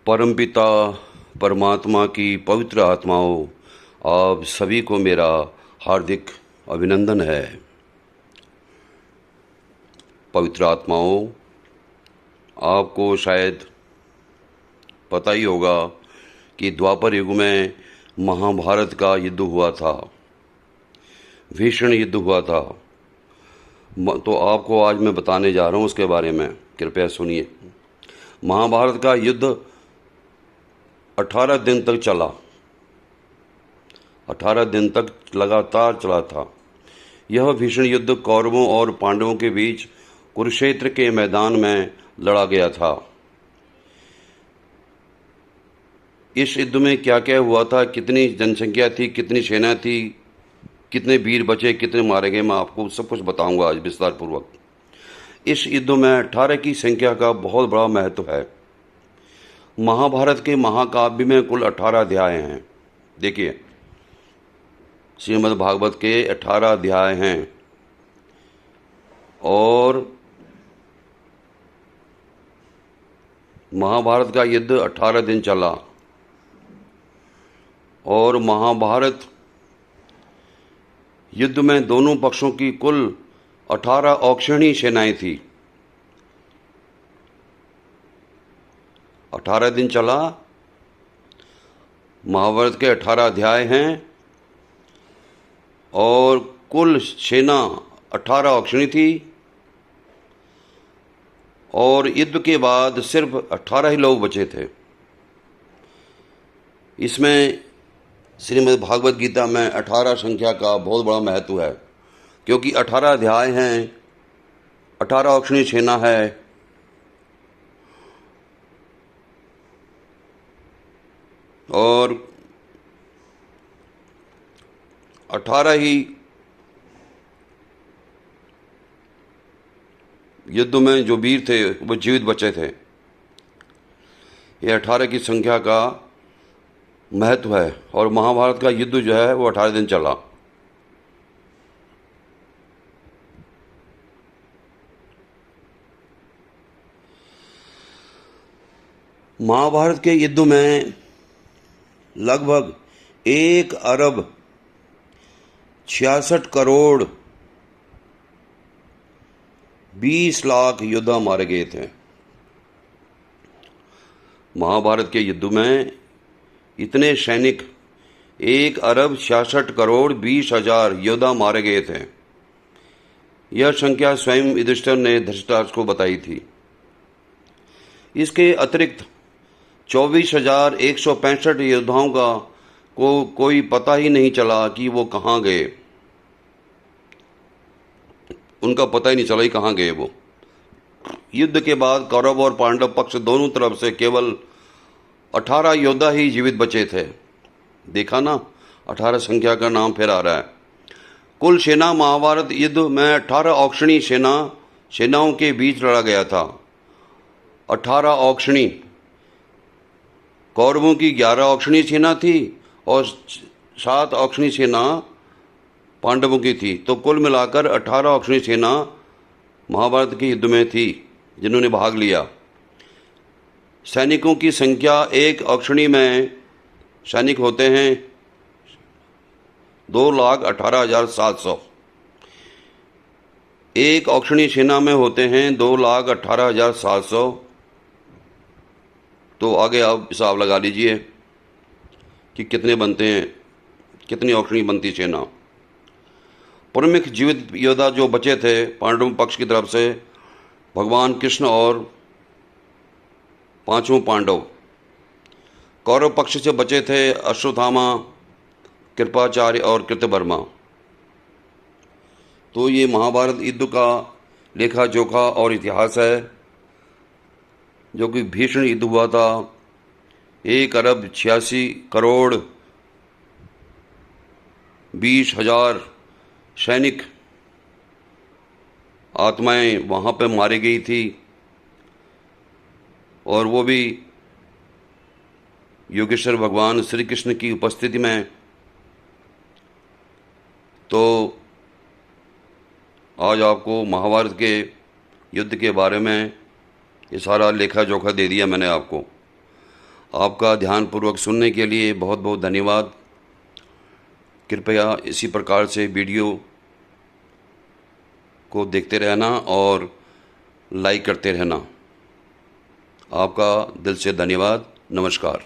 परमपिता परमात्मा की पवित्र आत्माओं, आप सभी को मेरा हार्दिक अभिनंदन है। पवित्र आत्माओं, आपको शायद पता ही होगा कि द्वापर युग में महाभारत का युद्ध हुआ था, भीषण युद्ध हुआ था। तो आपको आज मैं बताने जा रहा हूँ उसके बारे में, कृपया सुनिए। महाभारत का युद्ध 18 दिन तक चला, 18 दिन तक लगातार चला था। यह भीषण युद्ध कौरवों और पांडवों के बीच कुरुक्षेत्र के मैदान में लड़ा गया था। इस युद्ध में क्या क्या हुआ था, कितनी जनसंख्या थी, कितनी सेना थी, कितने वीर बचे, कितने मारे गए, मैं आपको सब कुछ बताऊंगा आज विस्तार पूर्वक। इस युद्ध में 18 की संख्या का बहुत बड़ा महत्व है। महाभारत के महाकाव्य में कुल 18 अध्याय हैं। देखिए, श्रीमद् भागवत के 18 अध्याय हैं और महाभारत का युद्ध 18 दिन चला और महाभारत युद्ध में दोनों पक्षों की कुल 18 औक्षणी सेनाएं थी। 18 दिन चला, महाभारत के 18 अध्याय हैं और कुल सेना 18 औक्षणी थी और युद्ध के बाद सिर्फ 18 ही लोग बचे थे। इसमें श्रीमद् भागवत गीता में 18 संख्या का बहुत बड़ा महत्व है, क्योंकि 18 अध्याय हैं, 18 औक्षणी सेना है और 18 ही युद्ध में जो वीर थे वो जीवित बचे थे। ये 18 की संख्या का महत्व है और महाभारत का युद्ध जो है वो 18 दिन चला। महाभारत के युद्ध में लगभग 1 अरब 66 करोड़ 20 लाख योद्धा मारे गए थे। महाभारत के युद्ध में इतने सैनिक 1 अरब 66 करोड़ 20 हजार योद्धा मारे गए थे। यह संख्या स्वयं युधिष्ठिर ने धृतराष्ट्र को बताई थी। इसके अतिरिक्त 24,165 योद्धाओं का कोई पता ही नहीं चला कि वो कहाँ गए। उनका पता ही नहीं चला ही कहाँ गए वो। युद्ध के बाद कौरव और पांडव पक्ष दोनों तरफ से केवल 18 योद्धा ही जीवित बचे थे। देखा ना, 18 संख्या का नाम फिर आ रहा है। कुल सेना महाभारत युद्ध में 18 औक्षणी सेनाओं के बीच लड़ा गया था। 18 औक्षणी, कौरवों की 11 औक्षणी सेना थी और 7 औक्षणी सेना पांडवों की थी। तो कुल मिलाकर 18 औक्षणी सेना महाभारत के युद्ध में थी जिन्होंने भाग लिया। सैनिकों की संख्या, एक औक्षणी में सैनिक होते हैं 2,18,700। एक औक्षणी सेना में होते हैं 2,18,700। तो आगे आप हिसाब लगा लीजिए कि कितने बनते हैं, कितनी औक्षणी बनती सेना। प्रमुख जीवित योद्धा जो बचे थे पांडव पक्ष की तरफ से भगवान कृष्ण और 5 पांडव। कौरव पक्ष से बचे थे अश्वत्थामा, कृपाचार्य और कृतवर्मा। तो ये महाभारत युद्ध का लेखा जोखा और इतिहास है, जो कि भीषण युद्ध हुआ था। 1 अरब 86 करोड़ 20 हजार सैनिक आत्माएं वहाँ पे मारी गई थी और वो भी योगेश्वर भगवान श्री कृष्ण की उपस्थिति में। तो आज आपको महाभारत के युद्ध के बारे में ये सारा लेखा जोखा दे दिया मैंने आपको। आपका ध्यानपूर्वक सुनने के लिए बहुत बहुत धन्यवाद। कृपया इसी प्रकार से वीडियो को देखते रहना और लाइक करते रहना। आपका दिल से धन्यवाद। नमस्कार।